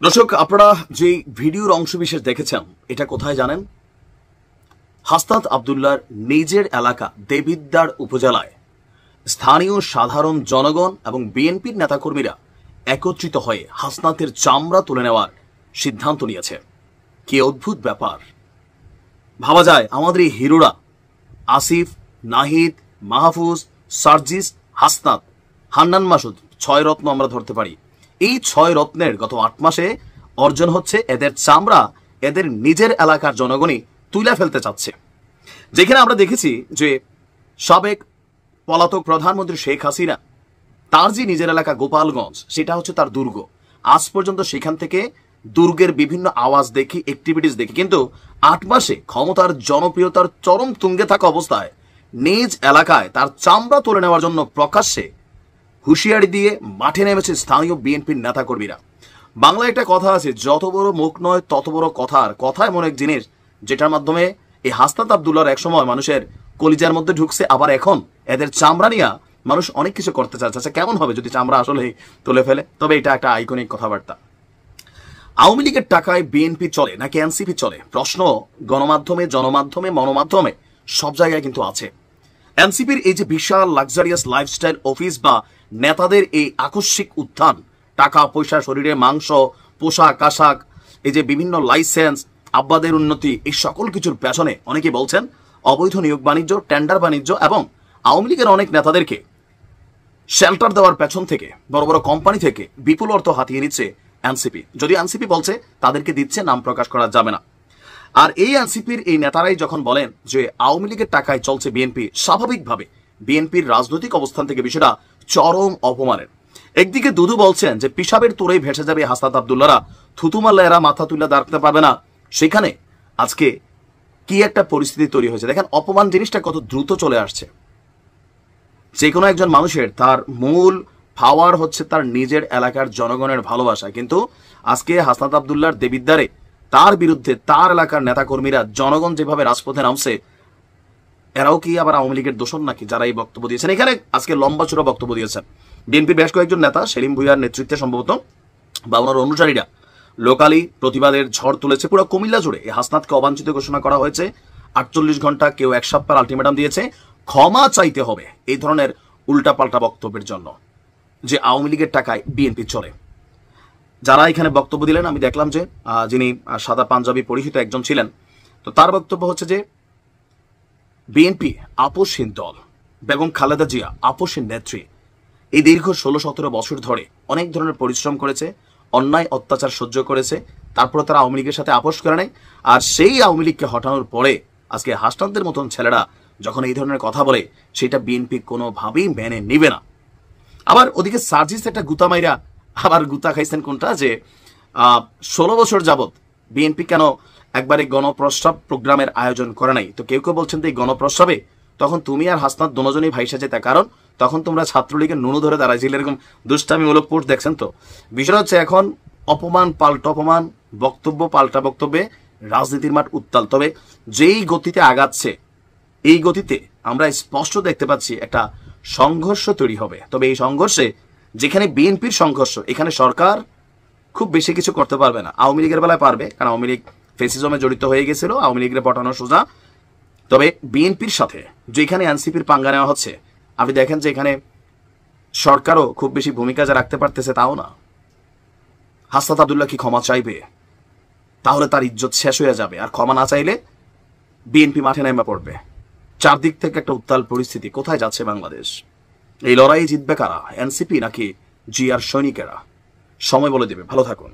দর্শক, আপনারা যে ভিডিওর অংশবিশেষ দেখেছেন এটা কোথায় জানেন? হাসনাত আব্দুল্লাহর নিজের এলাকা দেবিদ্বার উপজেলায় স্থানীয় সাধারণ জনগণ এবং বিএনপির নেতাকর্মীরা একত্রিত হয়ে হাসনাতের চামড়া তুলে নেওয়ার সিদ্ধান্ত নিয়েছে। কি অদ্ভুত ব্যাপার! ভাবা যায় আমাদের এই হিরোরা আসিফ, নাহিদ, মাহফুজ, সার্জিস, হাসনাত, হান্নান মাসুদ, 6 রত্ন আমরা ধরতে পারি। এই 6 রত্নের গত 8 মাসে অর্জন হচ্ছে এদের চামড়া এদের নিজের এলাকার জনগণই তুলে ফেলতে চাচ্ছে। যেখানে আমরা দেখেছি যে সাবেক পলাতক প্রধানমন্ত্রী শেখ হাসিনা তার যে নিজের এলাকা গোপালগঞ্জ, সেটা হচ্ছে তার দুর্গ। আজ পর্যন্ত সেখান থেকে দুর্গের বিভিন্ন আওয়াজ দেখি, অ্যাক্টিভিটিস দেখি, কিন্তু 8 মাসে ক্ষমতার জনপ্রিয়তার চরম তুঙ্গে থাকা অবস্থায় নিজ এলাকায় তার চামড়া তুলে নেওয়ার জন্য প্রকাশ্যে হুঁশিয়ারি দিয়ে মাঠে নেমেছে স্থানীয় বিএনপির নেতাকর্মীরা। বাংলায় একটা কথা আছে, যত বড় মুখ নয় তত বড় কথায় এমন এক জিনিস যেটার মাধ্যমে এই হাসনাত আব্দুল্লাহর একসময় মানুষের কলিজার মধ্যে ঢুকছে, আবার এখন এদের চামড়া নিয়ে মানুষ অনেক কিছু করতে চাচ্ছে। কেমন হবে যদি চামড়া আসলে তুলে ফেলে? তবে এটা একটা আইকনিক কথাবার্তা। আওয়ামী লীগের টাকায় বিএনপি চলে নাকি এনসিপি চলে? প্রশ্ন গণমাধ্যমে, জনমাধ্যমে, মনোমাধ্যমে সব জায়গায় কিন্তু আছে। এনসিপির এই যে বিশাল লাক্সারিয়াস লাইফস্টাইল অফিস বা নেতাদের এই আকস্মিক উত্থান, টাকা পয়সা, শরীরে মাংস, পোশাক আশাক, এই যে বিভিন্ন লাইসেন্স, আব্বাদের উন্নতি, এই সকল কিছুর পেছনে অনেকে বলছেন অবৈধ নিয়োগ বাণিজ্য, টেন্ডার বাণিজ্য এবং আওয়ামী লীগের অনেক নেতাদেরকে শেল্টার দেওয়ার পেছন থেকে, বড় বড় কোম্পানি থেকে বিপুল অর্থ হাতিয়ে নিচ্ছে এনসিপি। যদি এনসিপি বলছে তাদেরকে দিচ্ছে, নাম প্রকাশ করা যাবে না। আর এই এনসিপির এই নেতারাই যখন বলেন যে আওয়ামী লীগের টাকায় চলছে বিএনপি, স্বাভাবিকভাবে বিএনপির রাজনৈতিক অবস্থান থেকে বিষয়টা চরম অপমানের। একদিকে দুদু বলছেন যে পিসাবের তোরেই ভেসে যাবে হাসনাত আব্দুল্লাহরা, থুতু মারলে এরা মাথা তুলে দাঁড়াতে পারবে না। সেখানে আজকে কি একটা পরিস্থিতি তৈরি হয়েছে দেখেন। অপমান জিনিসটা কত দ্রুত চলে আসছে। যে কোনো একজন মানুষের তার মূল পাওয়ার হচ্ছে তার নিজের এলাকার জনগণের ভালোবাসা, কিন্তু আজকে হাসনাত আব্দুল্লাহর দেবিদ্বারে তার বিরুদ্ধে তার এলাকার নেতাকর্মীরা, জনগণ যেভাবে রাজপথে নামছে, এরাও কি আবার আওয়ামী লীগের দোষর নাকি যারা এই বক্তব্য দিয়েছেন? এখানে আজকে লম্বা চূড়া বক্তব্য দিয়েছেন বিএনপির বেশ কয়েকজন নেতা। সেলিম ভুঁইয়ার নেতৃত্বে সম্ভবত বা ওনার অনুসারীরা লোকালি প্রতিবাদের ঝড় তুলেছে পুরো কুমিল্লা জুড়ে। এই হাসনাতকে অবাঞ্ছিত ঘোষণা করা হয়েছে, 48 ঘন্টা, কেউ 1 সপ্তাহ আলটিমেটাম দিয়েছে, ক্ষমা চাইতে হবে এই ধরনের উল্টাপাল্টা বক্তব্যের জন্য যে আওয়ামী লীগের টাকায় বিএনপি চলে। যারা এখানে বক্তব্য দিলেন আমি দেখলাম যে যিনি সাদা পাঞ্জাবি পরিহিত একজন ছিলেন, তো তার বক্তব্য হচ্ছে যে বিএনপি আপোষহীন দল, বেগম খালেদা জিয়া আপোষহীন নেত্রী। এই দীর্ঘ 16-17 বছর ধরে অনেক ধরনের পরিশ্রম করেছে, অন্যায় অত্যাচার সহ্য করেছে, তারপরে তারা আওয়ামী লীগের সাথে আপোষ করে নেয়। আর সেই আওয়ামী লীগকে হটানোর পরে আজকে হাসনাতদের মতন ছেলেরা যখন এই ধরনের কথা বলে, সেটা বিএনপি কোনোভাবেই মেনে নিবে না। আবার ওদিকে সার্জিস একটা গুতা মাইরা আবার গুতা খাইছেন কোনটা, যে 16 বছর যাবৎ বিএনপি কেন একবারে গণপ্রস্রাব প্রোগ্রামের আয়োজন করে নাই। তো কেউ কেউ বলছেন এই গণপ্রস্রাবে তখন তুমি আর হাসনাত দুজনেই ভাইসা যেতে, কারণ তখন তোমরা ছাত্রলীগের নুনু ধরে দাঁড়াইছিলে। এরকম দুষ্টামিমূলক পোস্ট দেখছেন। তো বিষয়টা হচ্ছে এখন অপমান পাল্টা অপমান, বক্তব্য পাল্টা বক্তব্যে রাজনীতির মাঠ উত্তাল। তবে যেই গতিতে আগাচ্ছে, এই গতিতে আমরা স্পষ্ট দেখতে পাচ্ছি একটা সংঘর্ষ তৈরি হবে। তবে এই সংঘর্ষে, যেখানে বিএনপির সংঘর্ষ, এখানে সরকার খুব বেশি কিছু করতে পারবে না। আওয়ামী লীগের বেলায় পারবে, কারণ আওয়ামী লীগ ফেসিজমে জড়িত হয়ে গেছিল, আওয়ামী লীগের পটানো সোজা। তবে বিএনপির সাথে যেখানে এনসিপির পাঙ্গা নেওয়া হচ্ছে, আপনি দেখেন যে এখানে সরকারও খুব বেশি ভূমিকা যা রাখতে পারতেছে তাও না। হাসনাত আব্দুল্লাহ কি ক্ষমা চাইবে? তাহলে তার ইজ্জত শেষ হয়ে যাবে। আর ক্ষমা না চাইলে বিএনপি মাঠে নেমে পড়বে। চারদিক থেকে একটা উত্তাল পরিস্থিতি। কোথায় যাচ্ছে বাংলাদেশ? এই লড়াই জিতবে কারা, এনসিপি নাকি জিয়ার সৈনিকেরা? সময় বলে দেবে। ভালো থাকুন।